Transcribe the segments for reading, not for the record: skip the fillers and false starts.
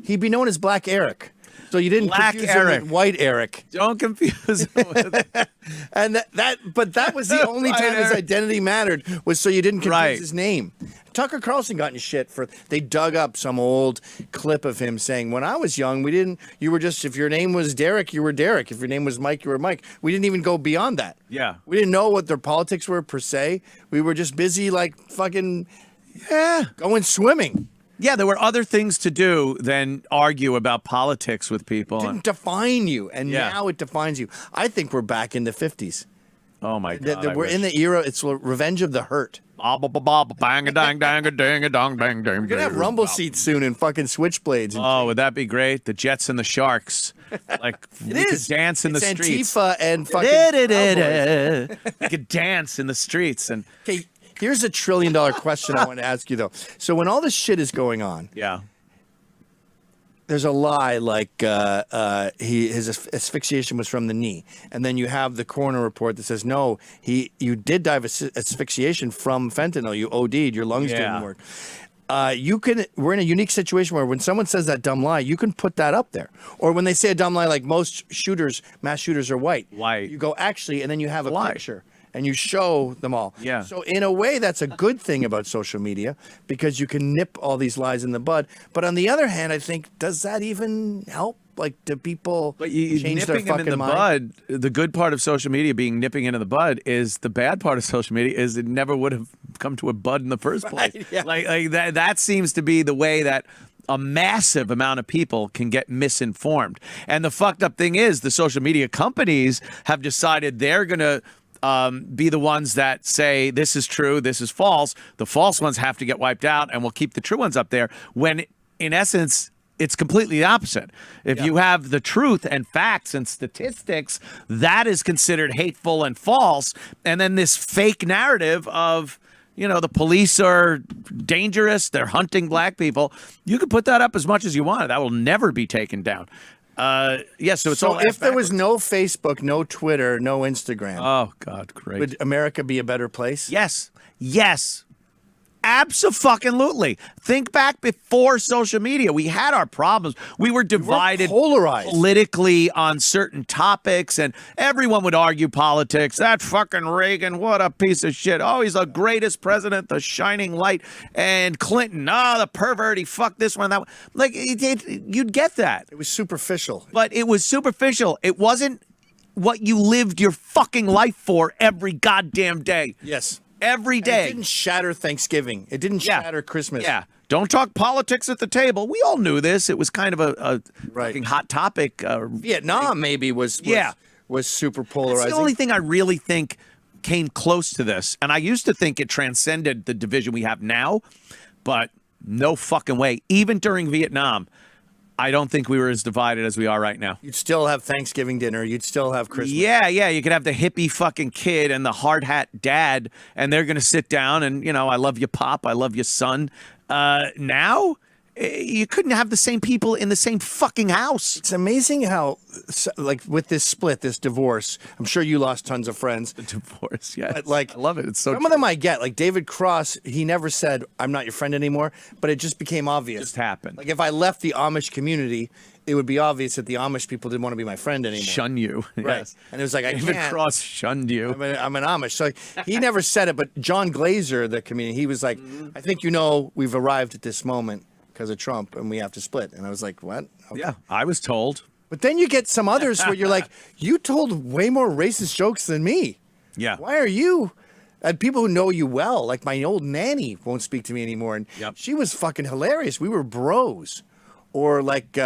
he'd be known as Black Eric. So you didn't confuse him with White Eric. Don't confuse him with And that was the only time his identity mattered, was so you didn't confuse his name. Tucker Carlson got in shit for, they dug up some old clip of him saying, when I was young, you were just, if your name was Derek, you were Derek. If your name was Mike, you were Mike. We didn't even go beyond that. Yeah. We didn't know what their politics were per se. We were just busy like fucking, going swimming. Yeah, there were other things to do than argue about politics with people. It didn't define you, and now it defines you. I think we're back in the 50s. Oh, my God. We're in the era, it's Revenge of the Hurt. We're going to have rumble seats soon and fucking switchblades. Oh, would that be great? The Jets and the Sharks. Like, we could dance in the streets. Antifa and fucking We could dance in the streets. And okay, here's a $1 trillion question I want to ask you, though. So when all this shit is going on, there's a lie like his asphyxiation was from the knee, and then you have the coroner report that says no, you did die of asphyxiation from fentanyl. You OD'd, your lungs didn't work. We're in a unique situation where when someone says that dumb lie, you can put that up there. Or when they say a dumb lie, like most mass shooters are white. You go actually, and then you have a picture. And you show them all. Yeah. So in a way, that's a good thing about social media, because you can nip all these lies in the bud. But on the other hand, I think, does that even help? Like, do people change their fucking mind? Bud, the good part of social media being nipping into the bud is the bad part of social media is it never would have come to a bud in the first place. Like that seems to be the way that a massive amount of people can get misinformed. And the fucked up thing is the social media companies have decided they're going to be the ones that say this is true, this is false. The false ones have to get wiped out, and we'll keep the true ones up there, when in essence it's completely the opposite. If you have the truth and facts and statistics, that is considered hateful and false. And then this fake narrative of, the police are dangerous, they're hunting black people, you can put that up as much as you want. That will never be taken down. So it's all if there was no Facebook, no Twitter, no Instagram. Oh, God, great. Would America be a better place? Yes. Abso-fucking-lutely. Think back before social media. We had our problems. We were divided, polarized politically on certain topics, and everyone would argue politics. That fucking Reagan, what a piece of shit. Oh, he's the greatest president, the shining light. And Clinton, the pervert, he fucked this one, that one. Like, you'd get that. It was superficial. But it was superficial. It wasn't what you lived your fucking life for every goddamn day. Yes. Every day. And it didn't shatter Thanksgiving. It didn't shatter Christmas. Yeah. Don't talk politics at the table. We all knew this. It was kind of a fucking hot topic. Vietnam maybe was super polarizing. It's the only thing I really think came close to this. And I used to think it transcended the division we have now, but no fucking way. Even during Vietnam, I don't think we were as divided as we are right now. You'd still have Thanksgiving dinner. You'd still have Christmas. Yeah. You could have the hippie fucking kid and the hard hat dad, and they're going to sit down and, I love you, Pop. I love you, son. Now, you couldn't have the same people in the same fucking house. It's amazing how, like, with this split, this divorce, I'm sure you lost tons of friends. The divorce, yeah. But, like, I love it. It's so some of them I get. Like, David Cross, he never said, I'm not your friend anymore, but it just became obvious. It just happened. Like, if I left the Amish community, it would be obvious that the Amish people didn't want to be my friend anymore. Shun you. Right. Yes. And it was like, David Cross shunned you. I'm an Amish. So he never said it, but John Glazer, the comedian, he was like, I think we've arrived at this moment because of Trump and we have to split. And I was like, what? Okay. Yeah, I was told. But then you get some others where you're like, you told way more racist jokes than me. Yeah. Why are you? And people who know you well, like my old nanny won't speak to me anymore. And she was fucking hilarious. We were bros. Or like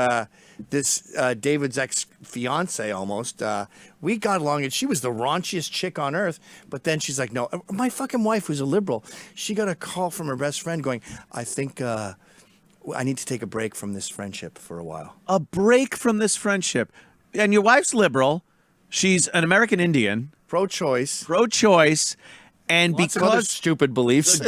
this David's ex-fiance almost. We got along and she was the raunchiest chick on earth. But then she's like, no, my fucking wife who's a liberal, she got a call from her best friend going, I think I need to take a break from this friendship for a while. A break from this friendship. And your wife's liberal. She's an American Indian. Pro-choice. Pro-choice. And Lots of other stupid beliefs.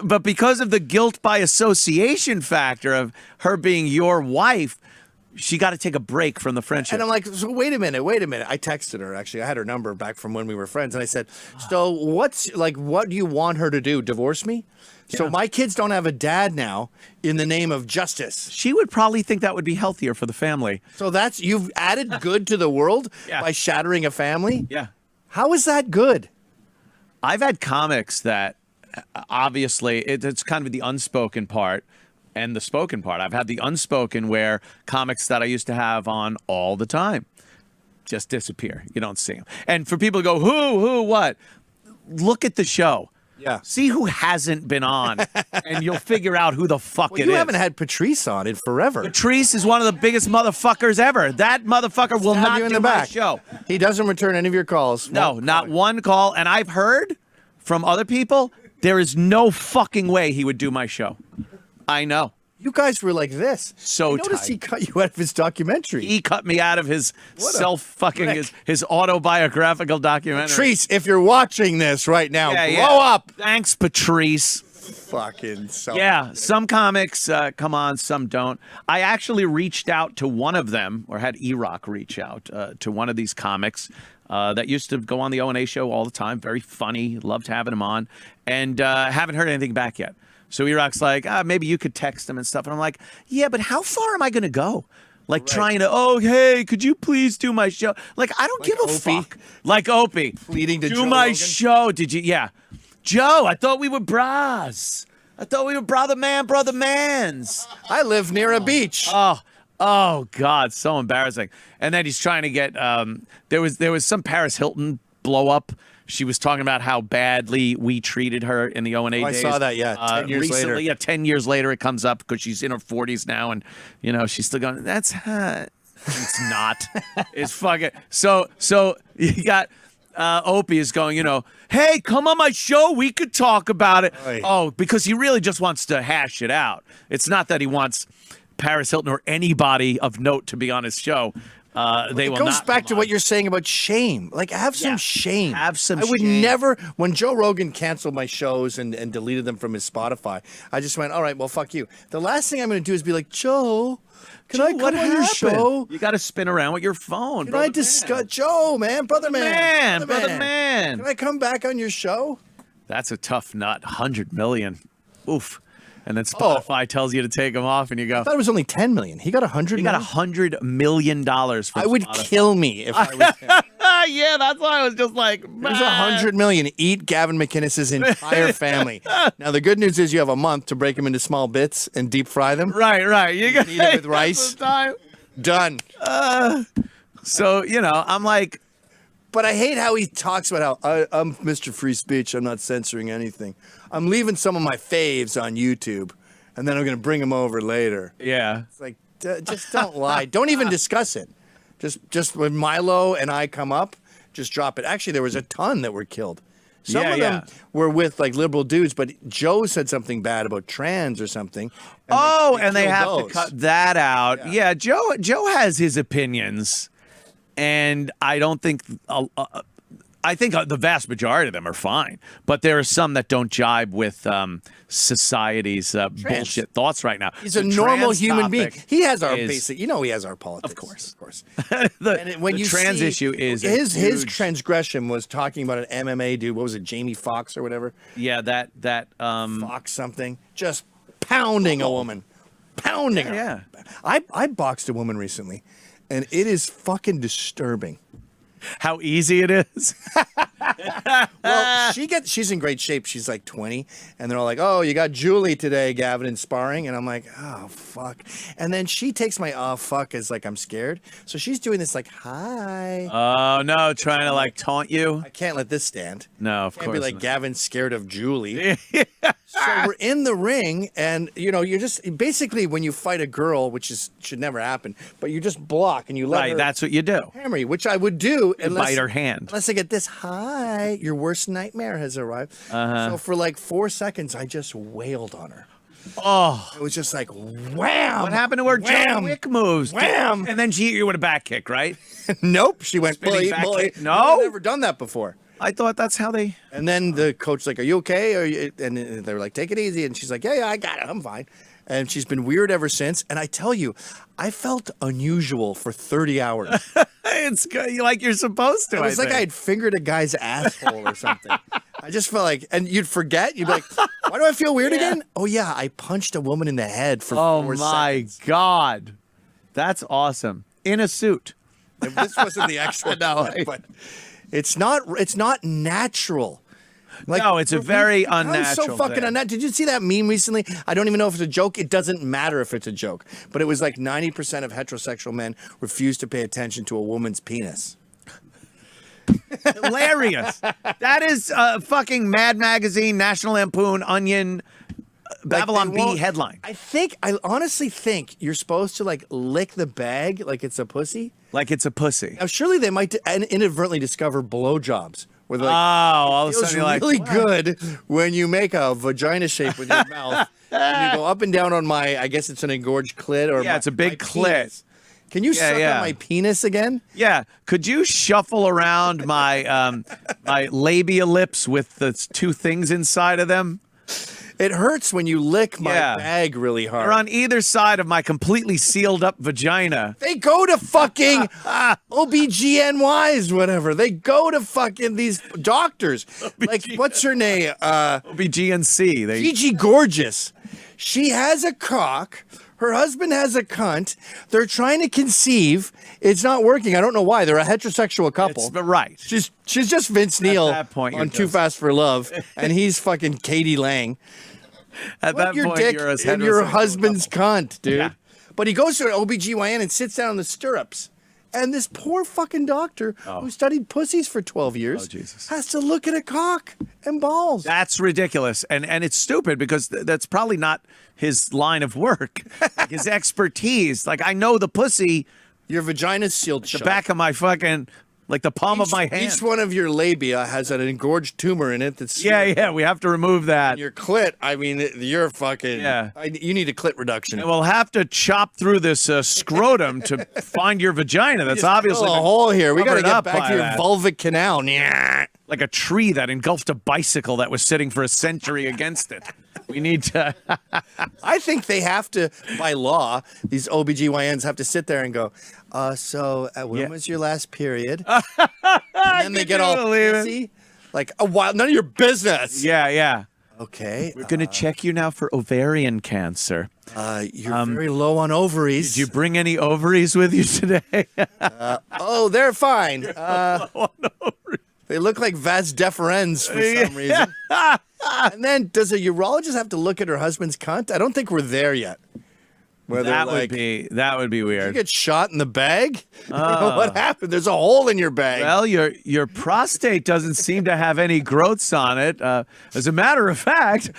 But because of the guilt by association factor of her being your wife, she got to take a break from the friendship. And I'm like, so wait a minute. I texted her, actually. I had her number back from when we were friends. And I said, so what do you want her to do? Divorce me? Yeah. So my kids don't have a dad now in the name of justice. She would probably think that would be healthier for the family. So you've added good to the world by shattering a family? Yeah. How is that good? I've had comics that obviously it's kind of the unspoken part and the spoken part. I've had the unspoken where comics that I used to have on all the time just disappear. You don't see them. And for people to go, who, what? Look at the show. Yeah. See who hasn't been on, and you'll figure out who the fuck it is. You haven't had Patrice on in forever. Patrice is one of the biggest motherfuckers ever. That motherfucker will not do my show. He doesn't return any of your calls. No, not one call. And I've heard from other people, there is no fucking way he would do my show. I know. You guys were like this. So I noticed he cut you out of his documentary. He cut me out of his his autobiographical documentary. Patrice, if you're watching this right now, grow up. Thanks, Patrice. Fucking some comics come on, some don't. I actually reached out to one of them, or had E-Rock reach out to one of these comics that used to go on the O&A show all the time. Very funny. Loved having him on. And haven't heard anything back yet. So E-Rock's like, maybe you could text him and stuff. And I'm like, yeah, but how far am I going to go? Like trying to, hey, could you please do my show? Like, I don't give a fuck. Like Opie. Pleading to do Joe my Rogan? show. Did you? Yeah. Joe, I thought we were bras. I thought we were brother mans. I live near a beach. Oh, God, so embarrassing. And then he's trying to get, there was some Paris Hilton blow up. She was talking about how badly we treated her in the O&A days. I saw that, 10 years recently, later. Yeah, 10 years later it comes up because she's in her 40s now, and, she's still going, that's hot. It's not. It's fucking... So you got Opie is going, hey, come on my show. We could talk about it. Right. Oh, because he really just wants to hash it out. It's not that he wants Paris Hilton or anybody of note to be on his show. It goes back to what you're saying about shame. Like, have some shame. Have some shame. I would never, when Joe Rogan canceled my shows and deleted them from his Spotify, I just went, all right, well, fuck you. The last thing I'm going to do is be like, Joe, can I come on your show? You got to spin around with your phone. Can I discuss, Joe, man, brother man. Can I come back on your show? That's a tough nut. 100 million. Oof. And then Spotify tells you to take them off, and you go. I thought it was only 10 million. He got 100 million? He got $100 million from I would Spotify. kill me if I was him. Yeah, that's why I was just like, there's 100 million. Eat Gavin Mcinnes' entire family. Now, the good news is you have a month to break them into small bits and deep fry them. Right. You can eat it with rice. Done. So, I'm like. But I hate how he talks about how I'm Mr. Free Speech. I'm not censoring anything. I'm leaving some of my faves on YouTube, and then I'm going to bring them over later. Yeah. It's like, just don't lie. Don't even discuss it. Just when Milo and I come up, just drop it. Actually, there was a ton that were killed. Some of them were with like liberal dudes, but Joe said something bad about trans or something. And they have to cut that out. Yeah, Joe has his opinions, and I don't think. I think the vast majority of them are fine, but there are some that don't jibe with society's bullshit thoughts right now. He's a normal human being. He has our basic, he has our politics. Of course. The trans issue is his transgression was talking about an MMA dude. What was it, Jamie Foxx or whatever? Yeah, that Fox something, just pounding a woman, pounding her. Yeah, I boxed a woman recently, and it is fucking disturbing. How easy it is. Well, she's in great shape. She's like 20, and they're all like, "Oh, you got Julie today, Gavin, in sparring," and I'm like, "Oh fuck!" And then she takes my "oh fuck" as like I'm scared, so she's doing this like, "Hi." Oh no, trying to like taunt you. I can't let this stand. No, of Can't course. be like not. Gavin's scared of Julie. So we're in the ring, and you're just basically when you fight a girl, which should never happen, but you just block and you let her. Right, that's what you do. Hammer you, which I would do Bite her hand. Unless I get this, hi, your worst nightmare has arrived. So for like 4 seconds, I just wailed on her. Oh, it was just like wham. What happened to her John Wick moves? Wham. And then she hit you with a back kick, right? Nope. She went Spinning back kick. No? I've never done that before. I thought that's how they. And then the coach like, "Are you okay?" And they were like, "Take it easy." And she's like, "Yeah, I got it. I'm fine." And she's been weird ever since. And I tell you, I felt unusual for 30 hours. It's like you're supposed to. It was like I had fingered a guy's asshole or something. I just felt like, and you'd forget. You'd be like, why do I feel weird again? Oh, yeah, I punched a woman in the head for 4 seconds. Oh, my God. That's awesome. In a suit. This wasn't the actual but it's not natural. Like, no, it's a very unnatural so fucking unnatural. Did you see that meme recently? I don't even know if it's a joke. It doesn't matter if it's a joke. But it was like 90% of heterosexual men refuse to pay attention to a woman's penis. Hilarious. That is fucking Mad Magazine, National Lampoon, Onion, Babylon Bee headline. I honestly think you're supposed to like lick the bag like it's a pussy. Like it's a pussy. Now, surely they might inadvertently discover blowjobs. Where they're like, all of a sudden you're like, really good when you make a vagina shape with your mouth. And you go up and down on my, I guess it's an engorged clit or it's a big clit. Penis. Can you suck on my penis again? Yeah. Could you shuffle around my my labia lips with the 2 things inside of them? It hurts when you lick my bag really hard. Or on either side of my completely sealed up vagina. They go to fucking OBGNYs, whatever. They go to fucking these doctors. Like, what's her name? OBGNC. Gigi Gorgeous. She has a cock. Her husband has a cunt. They're trying to conceive. It's not working. I don't know why. They're a heterosexual couple. Right. She's just Vince Neil that point, on Too Fast for Love, and he's fucking Katie Lang. At Put that your point, dick you're a in your husband's couple. cunt, dude. Yeah. But he goes to an OBGYN and sits down in the stirrups. And this poor fucking doctor who studied pussies for 12 years has to look at a cock and balls. That's ridiculous. And it's stupid because that's probably not his line of work, like his expertise. Like, I know the pussy. Your vagina's sealed shut. The back of my fucking, like the palm of my hand. Each one of your labia has an engorged tumor in it that's... Yeah, we have to remove that. And your clit, I mean, you're fucking... Yeah. You need a clit reduction. And we'll have to chop through this scrotum to find your vagina. That's obviously... a hole here. We got to get back to your that. vulvic canal. Yeah. Like a tree that engulfed a bicycle that was sitting for a century against it. We need to... I think they have to, by law, these OBGYNs have to sit there and go, when was your last period? And then they get all pissy. Like, a while, none of your business. Yeah. Okay. We're going to check you now for ovarian cancer. You're very low on ovaries. Did you bring any ovaries with you today? They're fine. They look like vas deferens for some reason. And then, does a urologist have to look at her husband's cunt? I don't think we're there yet. That would be weird. You get shot in the bag? What happened? There's a hole in your bag. Well, your prostate doesn't seem to have any growths on it. As a matter of fact,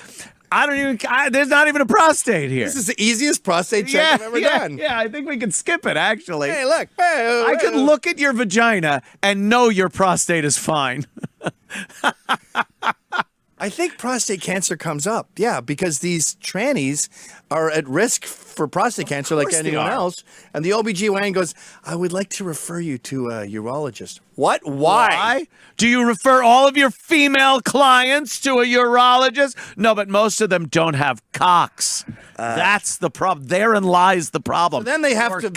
there's not even a prostate here. This is the easiest prostate check I've ever done. Yeah, I think we can skip it, actually. Hey, look. I could look at your vagina and know your prostate is fine. I think prostate cancer comes up, because these trannies are at risk for prostate cancer like anyone else. And the OBGYN goes, I would like to refer you to a urologist. What? Why? Do you refer all of your female clients to a urologist? No, but most of them don't have cocks. That's the problem. Therein lies the problem. So then they have to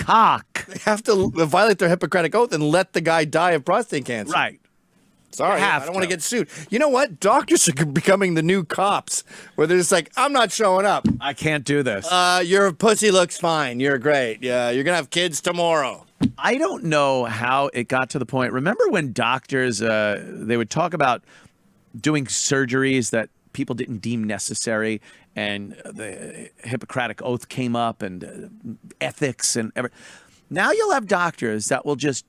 violate their Hippocratic oath and let the guy die of prostate cancer. Right. Sorry, I don't want to get sued. You know what? Doctors are becoming the new cops, where they're just like, I'm not showing up. I can't do this. Your pussy looks fine. You're great. Yeah, you're going to have kids tomorrow. I don't know how it got to the point. Remember when doctors, they would talk about doing surgeries that people didn't deem necessary, and the Hippocratic oath came up, and ethics and everything. Now you'll have doctors that will just